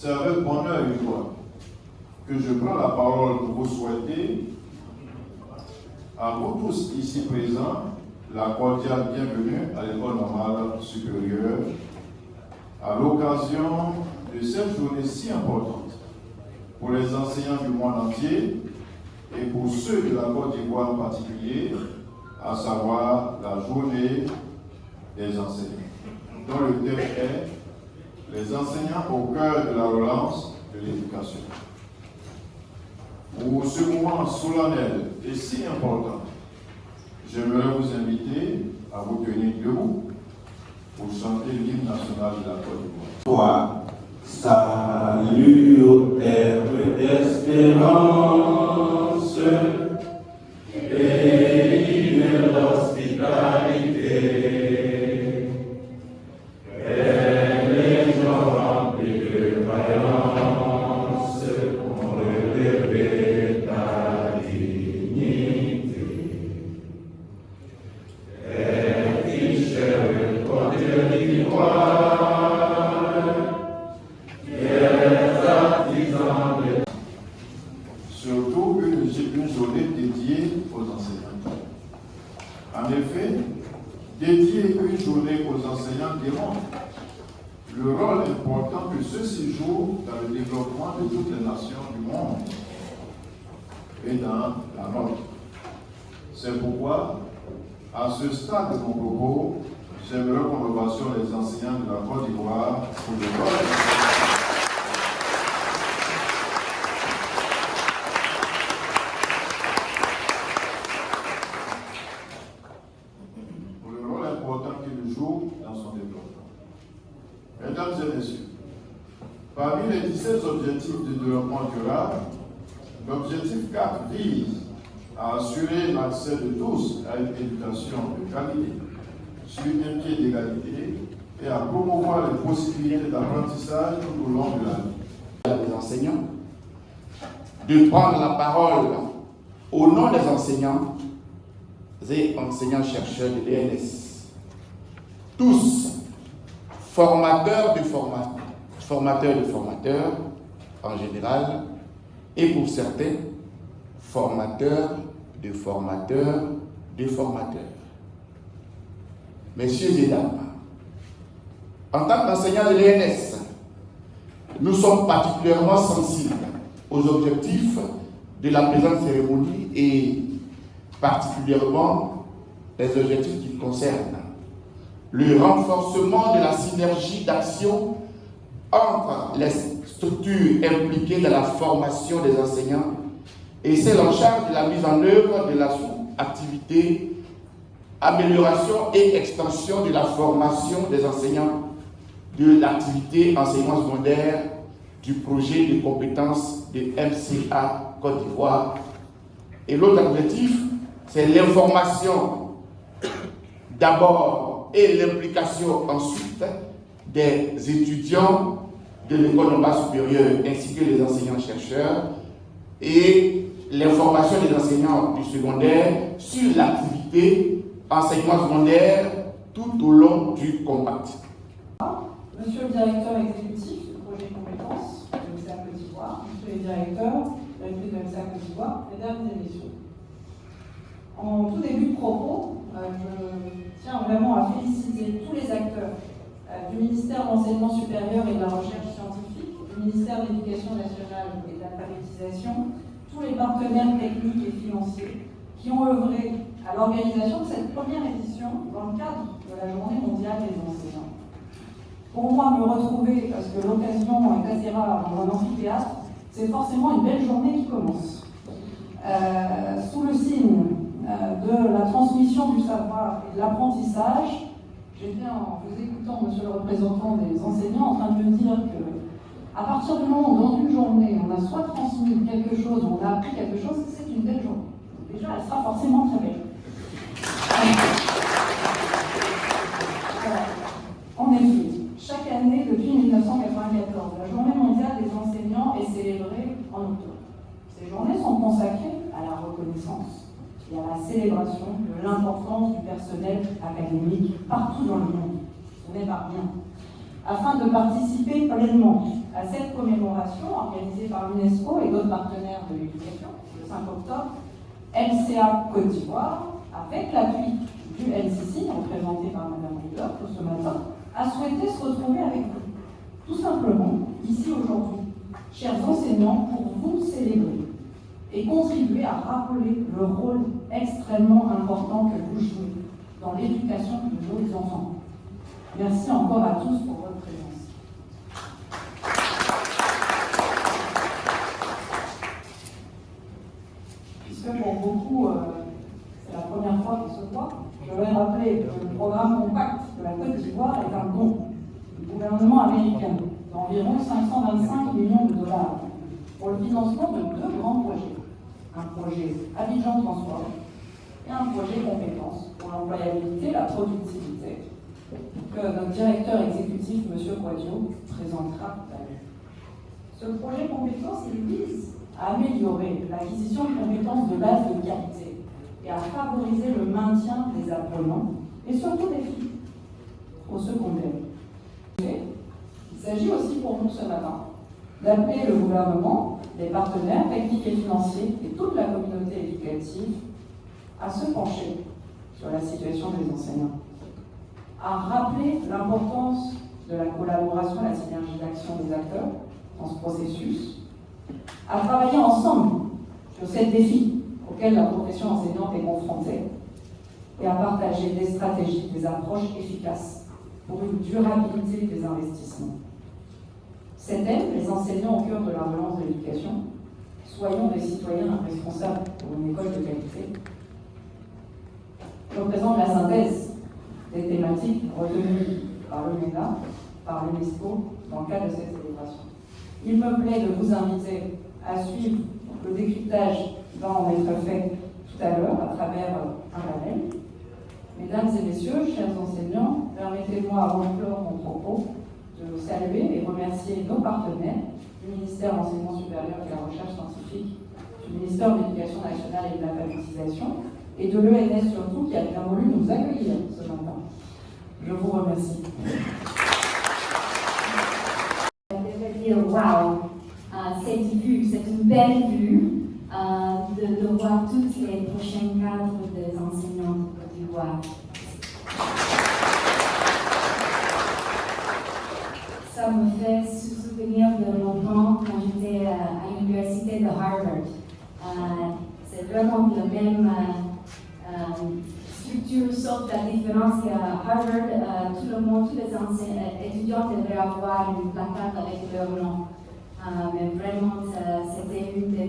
C'est avec bonheur et joie que je prends la parole pour vous souhaiter, à vous tous ici présents, la cordiale bienvenue à l'École normale supérieure, à l'occasion de cette journée si importante pour les enseignants du monde entier et pour ceux de la Côte d'Ivoire en particulier, à savoir la journée des enseignants, dont le thème est « Les enseignants au cœur de la relance de l'éducation ». Pour ce moment solennel et si important, j'aimerais vous inviter à vous tenir debout pour chanter l'hymne national de la Côte d'Ivoire. Salut aux terres d'espérance, pays de l'hospitalité, et les gens remplis de vaillance ont relevé ta dignité. Et fiche le Côte d'Ivoire. Surtout une journée dédiée aux enseignants. En effet, dédier une journée aux enseignants démontre le rôle important que ceux-ci jouent dans le développement de toutes les nations du monde et dans la nôtre. C'est pourquoi, à ce stade de mon propos, j'aimerais qu'on revoie sur les enseignants de la Côte d'Ivoire pour le rôle. qu'il joue dans son développement. Mesdames et messieurs, parmi les 17 objectifs de développement durable, l'objectif 4 vise à assurer l'accès de tous à une éducation de qualité, sur un pied d'égalité, et à promouvoir les possibilités d'apprentissage tout au long de la vie. Les enseignants, de prendre la parole au nom des enseignants et enseignants-chercheurs de l'ENS. Tous, formateurs de formateurs en général, et pour certains, formateurs de formateurs. Messieurs et dames, en tant qu'enseignants de l'ENS, nous sommes particulièrement sensibles aux objectifs de la présente cérémonie et particulièrement les objectifs qui concernent le renforcement de la synergie d'action entre les structures impliquées dans la formation des enseignants et celles en charge de la mise en œuvre de la sous-activité, amélioration et extension de la formation des enseignants de l'activité enseignement secondaire du projet de compétences de MCA Côte d'Ivoire. Et l'autre objectif, c'est l'information d'abord et l'implication ensuite des étudiants de l'école normale supérieure ainsi que les enseignants-chercheurs et l'information des enseignants du secondaire sur l'activité enseignement secondaire tout au long du compact. Monsieur le directeur exécutif du projet de compétences de MCA Côte d'Ivoire, monsieur le directeur de MCA Côte d'Ivoire, mesdames et messieurs. En tout début de propos, je tiens vraiment à féliciter tous les acteurs du ministère de l'Enseignement supérieur et de la Recherche scientifique, du ministère de l'Éducation nationale et de l'alphabétisation, tous les partenaires techniques et financiers qui ont œuvré à l'organisation de cette première édition dans le cadre de la Journée mondiale des enseignants. Pour moi, me retrouver, parce que l'occasion est assez rare dans un amphithéâtre, c'est forcément une belle journée qui commence. Sous le signe de la transmission du savoir et de l'apprentissage, j'étais en vous écoutant, monsieur le représentant des enseignants, en train de me dire que à partir du moment où dans une journée, on a soit transmis quelque chose, ou on a appris quelque chose, c'est une belle journée. Déjà, elle sera forcément très belle. En effet, chaque année, depuis 1994, la Journée mondiale des enseignants est célébrée en octobre. Ces journées sont consacrées à la reconnaissance et à la célébration de l'importance du personnel académique partout dans le monde. Ce n'est pas rien. afin de participer pleinement à cette commémoration organisée par l'UNESCO et d'autres partenaires de l'éducation le 5 octobre. LCA Côte d'Ivoire, avec l'appui du NCC, représenté par Mme Leader ce matin, a souhaité se retrouver avec vous. Tout simplement, ici aujourd'hui, chers enseignants, pour vous célébrer et contribuer à rappeler le rôle extrêmement important que vous jouez dans l'éducation de nos enfants. Merci encore à tous pour votre présence. Puisque pour beaucoup, c'est la première fois qu'on se voit, je vais rappeler que le programme Compact de la Côte d'Ivoire est un don du gouvernement américain d'environ 525 millions de dollars pour le financement de 2 grands projets. Un projet Abidjan Transport et un projet Compétences pour l'employabilité et la productivité que notre directeur exécutif, M. Quadio, présentera tout à l'heure. Ce projet Compétences, il vise à améliorer l'acquisition de compétences de base de qualité et à favoriser le maintien des apprenants et surtout des filles au secondaire. Il s'agit aussi pour nous ce matin d'appeler le gouvernement, les partenaires techniques et financiers et toute la communauté éducative à se pencher sur la situation des enseignants, à rappeler l'importance de la collaboration et la synergie d'action des acteurs dans ce processus, à travailler ensemble sur ces défis auxquels la profession enseignante est confrontée et à partager des stratégies, des approches efficaces pour une durabilité des investissements. C'est elle, les enseignants au cœur de la relance de l'éducation. Soyons des citoyens responsables pour une école de qualité. Représente la synthèse des thématiques retenues par le MENA, par l'UNESCO, dans le cadre de cette célébration. Il me plaît de vous inviter à suivre le décryptage qui va en être fait tout à l'heure à travers un panel. Mesdames et messieurs, chers enseignants, permettez-moi, avant de clore mon propos, de saluer et remercier nos partenaires du ministère de l'Enseignement supérieur et de la Recherche scientifique, du ministère de l'Éducation nationale et de l'alphabétisation, et de l'ENS surtout, qui a bien voulu nous accueillir ce matin. Je vous remercie. Je vais dire waouh, cette vue, c'est une belle vue de voir tous les prochains cadres des enseignants de Côte d'Ivoire. Ça me fait se souvenir de mon temps quand j'étais à l'université de Harvard. C'est vraiment la même structure, sauf la différence qu'à Harvard, tout le monde, tous les étudiants devraient avoir une placard avec leur nom. Mais vraiment, c'était une des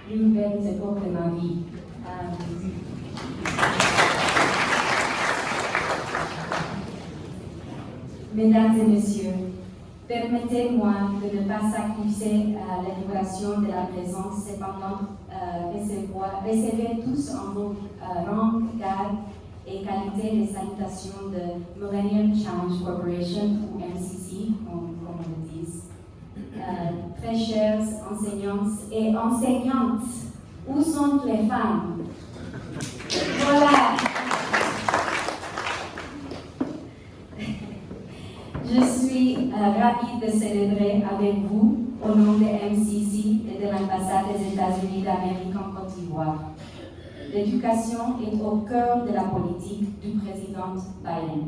plus belles époques de ma vie. Mesdames et messieurs, permettez-moi de ne pas sacrifier l'évocation de la présence, cependant recevez tous en vos rangs, gardes et qualités les salutations de Millennium Challenge Corporation, ou MCC, comme on le dit. Très chères enseignantes et enseignantes, où sont les femmes? Voilà. Je suis ravie de célébrer avec vous, au nom de MCC et de l'ambassade des États-Unis d'Amérique en Côte d'Ivoire. L'éducation est au cœur de la politique du président Biden,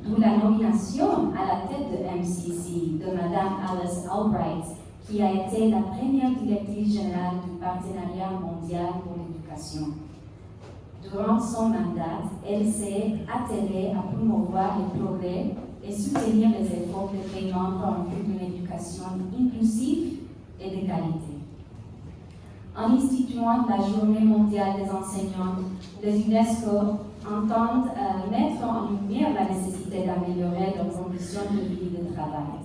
d'où la nomination à la tête de MCC de Mme Alice Albright, qui a été la première directrice générale du Partenariat mondial pour l'éducation. Durant son mandat, elle s'est attelée à promouvoir les progrès et soutenir les efforts de paiement en vue d'une éducation inclusive et de qualité. En instituant la Journée mondiale des enseignants, les UNESCO entendent mettre en lumière la nécessité d'améliorer leurs conditions de vie et de travail.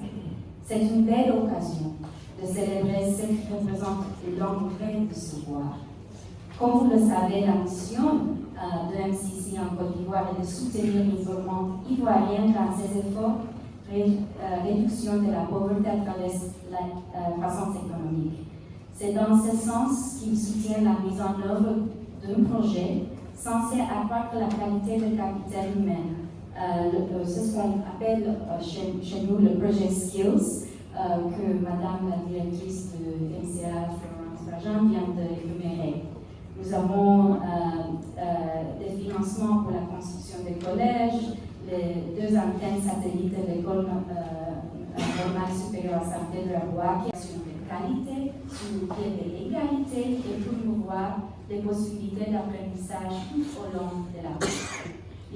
C'est une belle occasion de célébrer ce qui représente le long de se voir. Comme vous le savez, la mission de MCC en Côte d'Ivoire est de soutenir le gouvernement ivoirien dans ses efforts de réduction de la pauvreté à travers la croissance économique. C'est dans ce sens qu'il soutient la mise en œuvre d'un projet censé accroître la qualité de capital humain C'est ce qu'on appelle chez nous le Project Skills, que Madame la directrice de MCA, Florence Bajan, vient d'énumérer. Nous avons des financements pour la construction des collèges, les 2 antennes satellites de l'école normale supérieure à Saint-Pédro-à-Bois, qui assurent de qualité, sur le pied de l'égalité et promouvoir les possibilités d'apprentissage tout au long de la vie.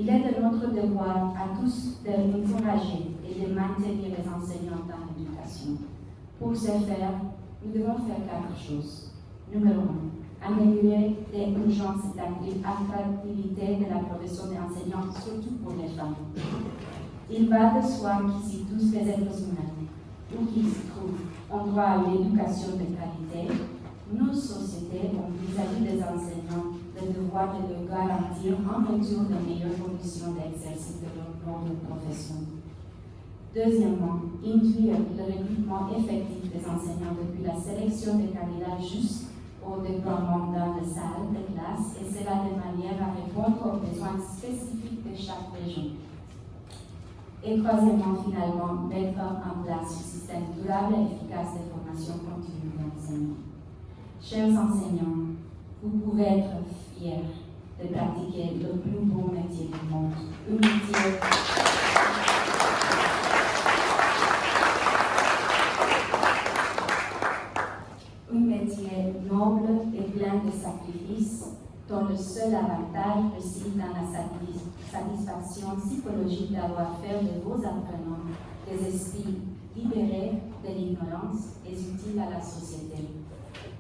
Il est de notre devoir à tous d'encourager et de maintenir les enseignants dans l'éducation. Pour ce faire, nous devons faire 4 choses. Numéro 1, améliorer les urgences d'attractivité de la profession d'enseignant, surtout pour les femmes. Il va de soi qu'ici, tous les êtres humains, où qu'ils se trouvent, ont droit à une éducation de qualité. Nos sociétés ont vis-à-vis des enseignants le devoir de leur garantir en retour de meilleures conditions d'exercice de leur noble profession. Deuxièmement, induire le recrutement effectif des enseignants depuis la sélection des candidats jusqu'au déploiement dans les salles de classe, et cela de manière à répondre aux besoins spécifiques de chaque région. Et troisièmement, finalement, mettre en place un système durable et efficace de formation continue d'enseignants. Chers enseignants, vous pouvez être fiers de pratiquer le plus beau métier du monde, un métier noble et plein de sacrifices, dont le seul avantage réside dans la satisfaction psychologique d'avoir fait de vos apprenants des esprits libérés de l'ignorance et utiles à la société.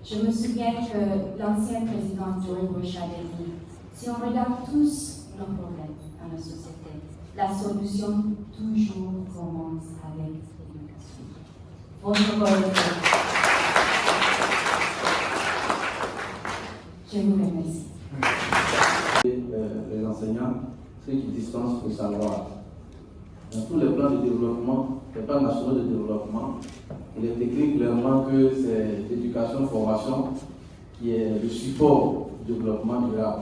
Je me souviens que l'ancien président George Bush avait dit, si on regarde tous nos problèmes dans la société, la solution toujours commence avec l'éducation. Votre rôle. Je vous remercie. Les enseignants, ceux qui dispensent le savoir. Dans tous les plans de développement, les plans nationaux de développement, il est écrit clairement que c'est l'éducation-formation qui est le support du développement durable.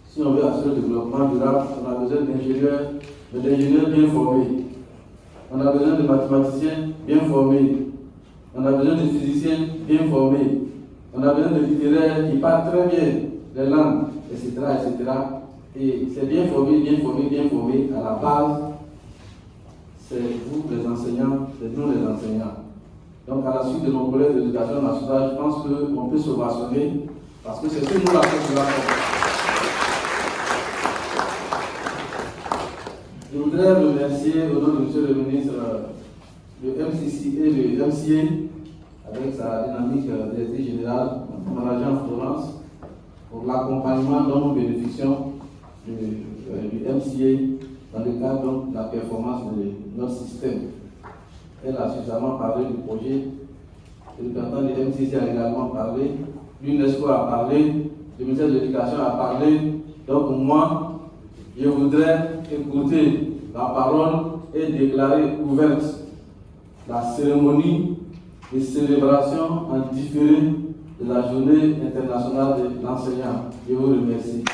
Si on veut assurer le développement durable, on a besoin d'ingénieurs bien formés. On a besoin de mathématiciens bien formés. On a besoin de physiciens bien formés. On a besoin de littéraires qui parlent très bien les langues, etc., etc. Et c'est bien formé, à la base, c'est vous les enseignants, c'est nous les enseignants. Donc à la suite de nos collègues d'éducation nationale, je pense qu'on peut se rassembler parce que c'est ce que nous l'avons de la force. Je voudrais remercier au nom de M. le ministre le MCC et le MCA, avec sa dynamique directrice générale, manager en Florence, pour l'accompagnement dont nous bénéficions du MCA dans le cadre de la performance de notre système. Elle a suffisamment parlé du projet, le représentant du MCC a également parlé, l'UNESCO a parlé, le ministère de l'Éducation a parlé. Donc moi, je voudrais écouter la parole et déclarer ouverte la cérémonie de célébration en différé de la Journée internationale de l'enseignant. Je vous remercie.